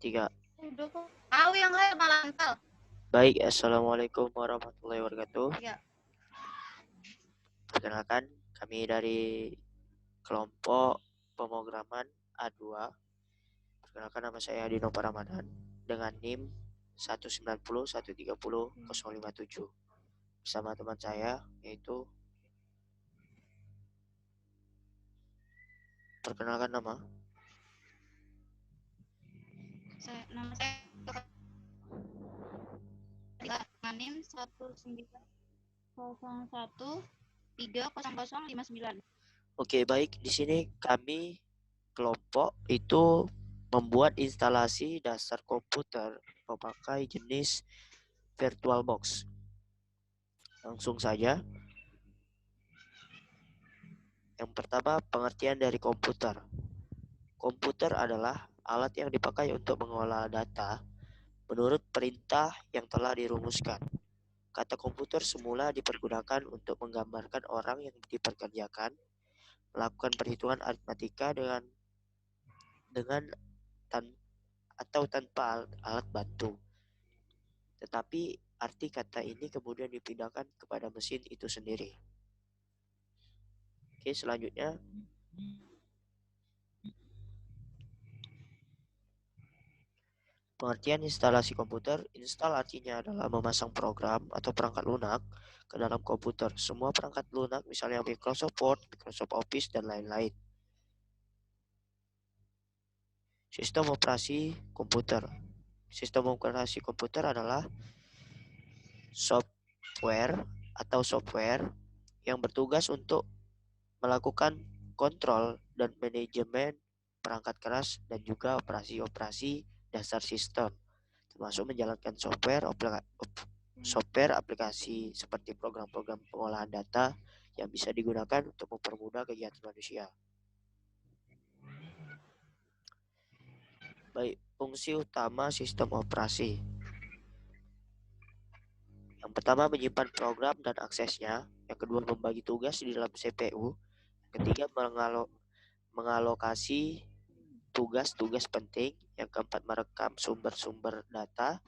3. Udah kok. Tahu yang lain malah antal. Baik, Assalamualaikum warahmatullahi wabarakatuh. Ya. Perkenalkan, kami dari kelompok pemrograman A2. Perkenalkan, nama saya Dino Paramadan dengan NIM 190130057 bersama teman saya, yaitu perkenalkan nama. Nama saya NIM 190130059. Oke, baik. Di sini kami kelompok itu membuat instalasi dasar komputer memakai jenis VirtualBox. Langsung saja. Yang pertama, pengertian dari komputer. Komputer adalah alat yang dipakai untuk mengolah data menurut perintah yang telah dirumuskan. Kata komputer semula dipergunakan untuk menggambarkan orang yang diperkerjakan melakukan perhitungan aritmatika dengan atau tanpa alat bantu. Tetapi arti kata ini kemudian dipindahkan kepada mesin itu sendiri. Oke, selanjutnya pengertian instalasi komputer. Install artinya adalah memasang program atau perangkat lunak ke dalam komputer. Semua perangkat lunak misalnya Microsoft Word, Microsoft Office, dan lain-lain. Sistem operasi komputer. Sistem operasi komputer adalah software yang bertugas untuk melakukan kontrol dan manajemen perangkat keras dan juga operasi-operasi dasar sistem, termasuk menjalankan software aplikasi seperti program-program pengolahan data yang bisa digunakan untuk mempermudah kegiatan manusia. Baik, fungsi utama sistem operasi. Yang pertama, menyimpan program dan aksesnya. Yang kedua, membagi tugas di dalam CPU. Yang ketiga, mengalokasi tugas-tugas penting. Yang keempat, merekam sumber-sumber data,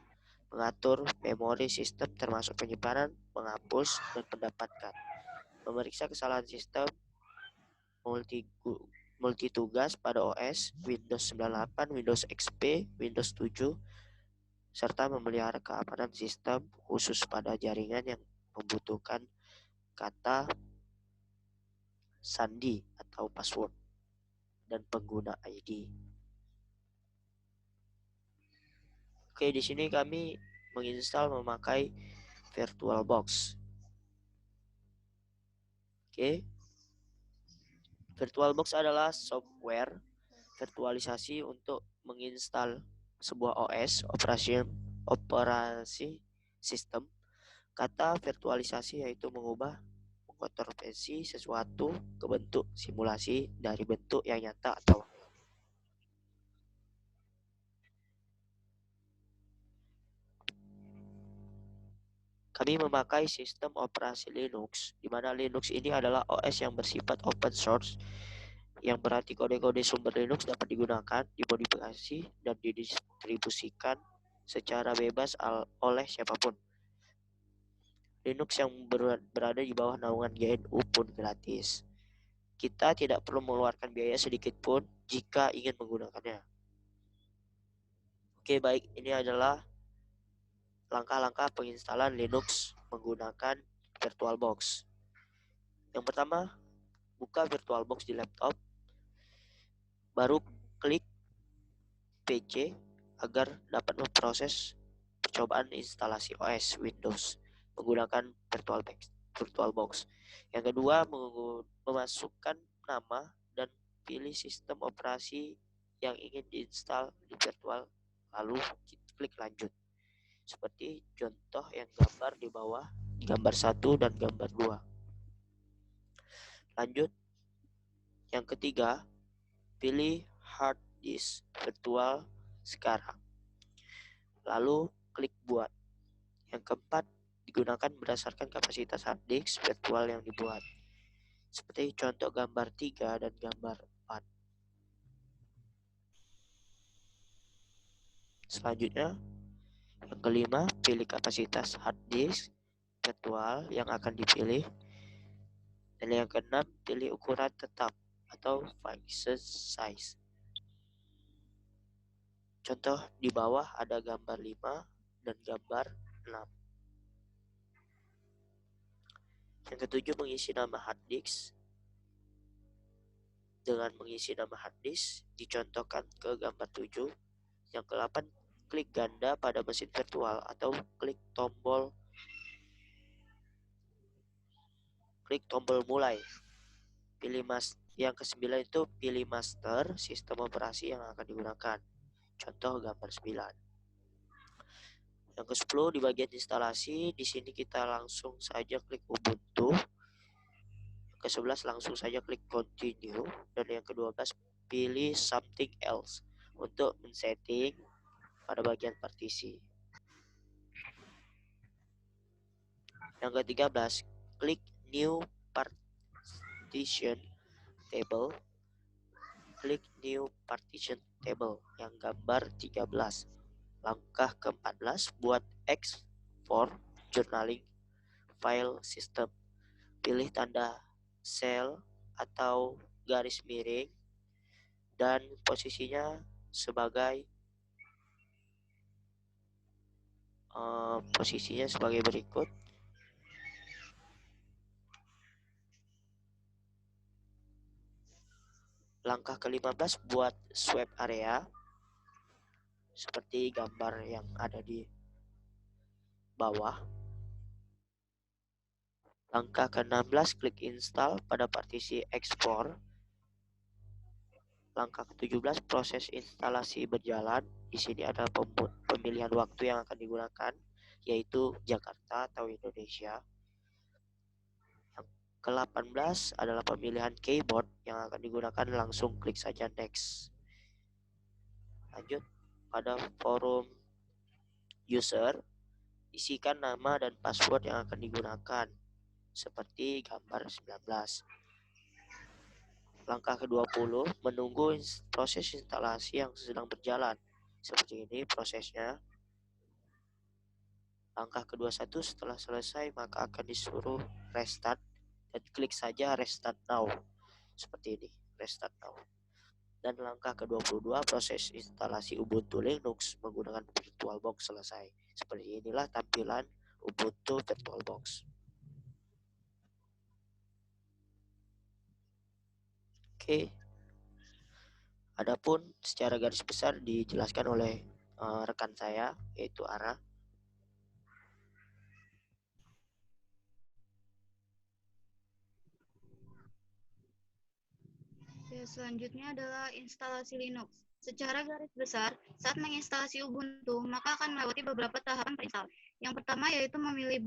mengatur memori sistem termasuk penyimpanan, menghapus, dan mendapatkan, memeriksa kesalahan sistem multitugas pada OS, Windows 98, Windows XP, Windows 7, serta memelihara keamanan sistem khusus pada jaringan yang membutuhkan kata sandi atau password dan pengguna ID. Oke, di sini kami menginstal memakai VirtualBox. Oke. VirtualBox adalah software virtualisasi untuk menginstal sebuah OS, operasi sistem. Kata virtualisasi yaitu mengkonversi sesuatu ke bentuk simulasi dari bentuk yang nyata atau kami memakai sistem operasi Linux, di mana Linux ini adalah OS yang bersifat open source, yang berarti kode-kode sumber Linux dapat digunakan, dimodifikasi, dan didistribusikan secara bebas oleh siapapun. Linux yang berada di bawah naungan GNU pun gratis. Kita tidak perlu mengeluarkan biaya sedikit pun jika ingin menggunakannya. Oke, baik, ini adalah langkah-langkah penginstalan Linux menggunakan VirtualBox. Yang pertama, buka VirtualBox di laptop, baru klik PC agar dapat memproses percobaan instalasi OS Windows menggunakan VirtualBox. Yang kedua, memasukkan nama dan pilih sistem operasi yang ingin diinstal di virtual, lalu klik lanjut. Seperti contoh yang gambar di bawah, gambar 1 dan gambar 2. Lanjut. Yang ketiga, pilih hard disk virtual sekarang. Lalu klik buat. Yang keempat, digunakan berdasarkan kapasitas hard disk virtual yang dibuat. Seperti contoh gambar 3 dan gambar 4. Selanjutnya, yang kelima, pilih kapasitas hard disk virtual yang akan dipilih. Dan yang keenam, pilih ukuran tetap atau fixed size. Contoh di bawah ada gambar 5 dan gambar 6. Yang ketujuh, mengisi nama hard disk. Dengan mengisi nama hard disk, dicontohkan ke gambar 7. Yang ke-8, klik ganda pada mesin virtual atau klik tombol mulai. Yang ke-9 itu pilih master sistem operasi yang akan digunakan. Contoh gambar 9. Yang ke-10 di bagian instalasi, di sini kita langsung saja klik Ubuntu. Yang ke-11 langsung saja klik continue, dan yang ke-12 pilih something else untuk men-setting pada bagian partisi. Yang ke-13 klik new partition table. Klik new partition table yang gambar 13. Langkah ke-14, buat export journaling file system. Pilih tanda sel atau garis miring dan posisinya sebagai berikut. Langkah ke-15, buat swap area seperti gambar yang ada di bawah. Langkah ke-16, klik install pada partisi ekspor. Langkah ke-17, proses instalasi berjalan. Di sini ada pemilihan waktu yang akan digunakan, yaitu Jakarta atau Indonesia. Yang ke-18 adalah pemilihan keyboard yang akan digunakan, langsung klik saja next. Lanjut pada forum user, isikan nama dan password yang akan digunakan seperti gambar 19. Langkah ke-20, menunggu proses instalasi yang sedang berjalan. Seperti ini prosesnya. Langkah ke-21, setelah selesai maka akan disuruh restart dan klik saja restart now. Seperti ini, restart now. Dan langkah ke-22, proses instalasi Ubuntu Linux menggunakan VirtualBox selesai. Seperti inilah tampilan Ubuntu VirtualBox. Oke. Adapun secara garis besar dijelaskan oleh rekan saya, yaitu Ara. Selanjutnya adalah instalasi Linux. Secara garis besar, saat menginstalasi Ubuntu, maka akan melewati beberapa tahapan perinstall. Yang pertama yaitu memilih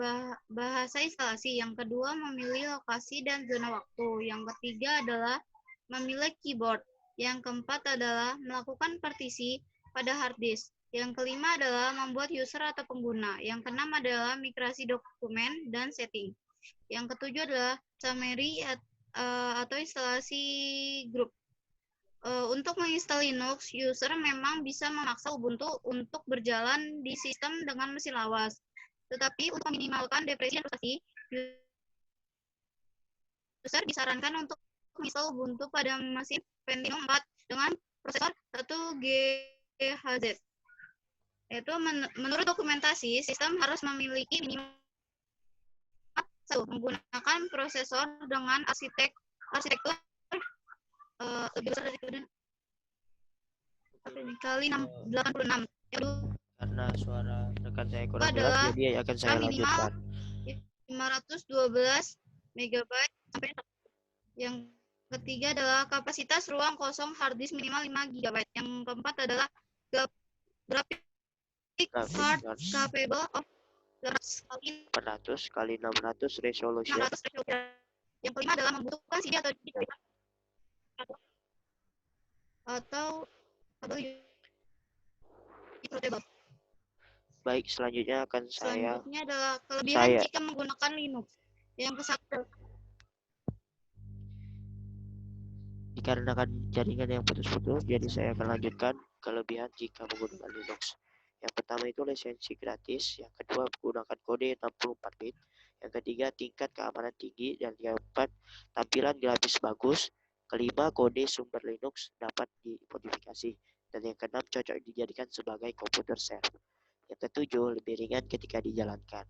bahasa instalasi, yang kedua memilih lokasi dan zona waktu, yang ketiga adalah memilih keyboard, yang keempat adalah melakukan partisi pada hard disk, yang kelima adalah membuat user atau pengguna, yang keenam adalah migrasi dokumen dan setting, yang ketujuh adalah summary atau instalasi grup. Untuk menginstal Linux, user memang bisa memaksa Ubuntu untuk berjalan di sistem dengan mesin lawas. Tetapi untuk meminimalkan depresi dan frustasi, user disarankan untuk menginstal Ubuntu pada mesin Pentium 4 dengan prosesor 1 GHz. Yaitu menurut dokumentasi, sistem harus memiliki minimal menggunakan prosesor dengan arsitektur lebih besar dari kali 86. Karena suara rekan saya kurang jelas, jadi akan saya lanjutkan. 512 MB sampai. Yang ketiga adalah kapasitas ruang kosong hard disk minimal 5 GB. Yang keempat adalah graphic card capable of 800 kali 600 resolution. Yang kelima adalah membutuhkan CD atau DVD atau portable. Baik, selanjutnya akan Selanjutnya adalah kelebihan jika menggunakan Linux. Yang ke-1, dikarenakan jaringan yang putus-putus, jadi saya akan lanjutkan kelebihan jika menggunakan Linux. Yang pertama itu lisensi gratis, yang kedua menggunakan kode 64 bit, yang ketiga tingkat keamanan tinggi, dan yang keempat tampilan grafis bagus, kelima kode sumber Linux dapat dimodifikasi, dan yang keenam cocok dijadikan sebagai komputer share. Yang ketujuh lebih ringan ketika dijalankan.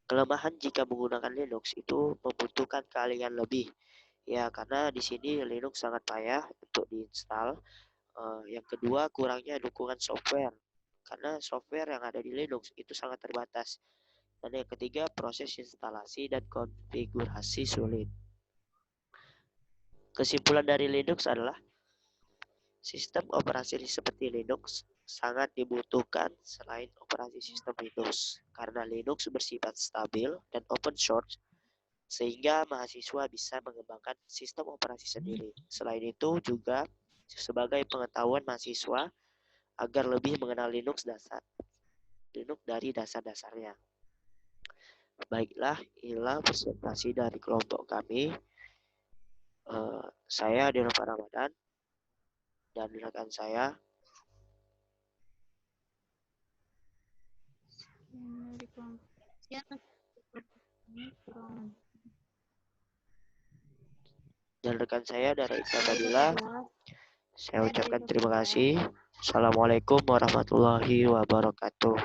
Kelemahan jika menggunakan Linux itu membutuhkan keahlian lebih. Ya, karena di sini Linux sangat payah untuk diinstal. Yang kedua, kurangnya dukungan software. Karena software yang ada di Linux itu sangat terbatas. Dan yang ketiga, proses instalasi dan konfigurasi sulit. Kesimpulan dari Linux adalah sistem operasi seperti Linux sangat dibutuhkan selain operasi sistem Windows. Karena Linux bersifat stabil dan open source, sehingga mahasiswa bisa mengembangkan sistem operasi sendiri. Selain itu juga sebagai pengetahuan mahasiswa agar lebih mengenal Linux dari dasar-dasarnya. Baiklah, inilah presentasi dari kelompok kami. Saya Denova Ramadan dan rekan saya dari Iksan Fadila. Saya ucapkan terima kasih. Assalamualaikum warahmatullahi wabarakatuh.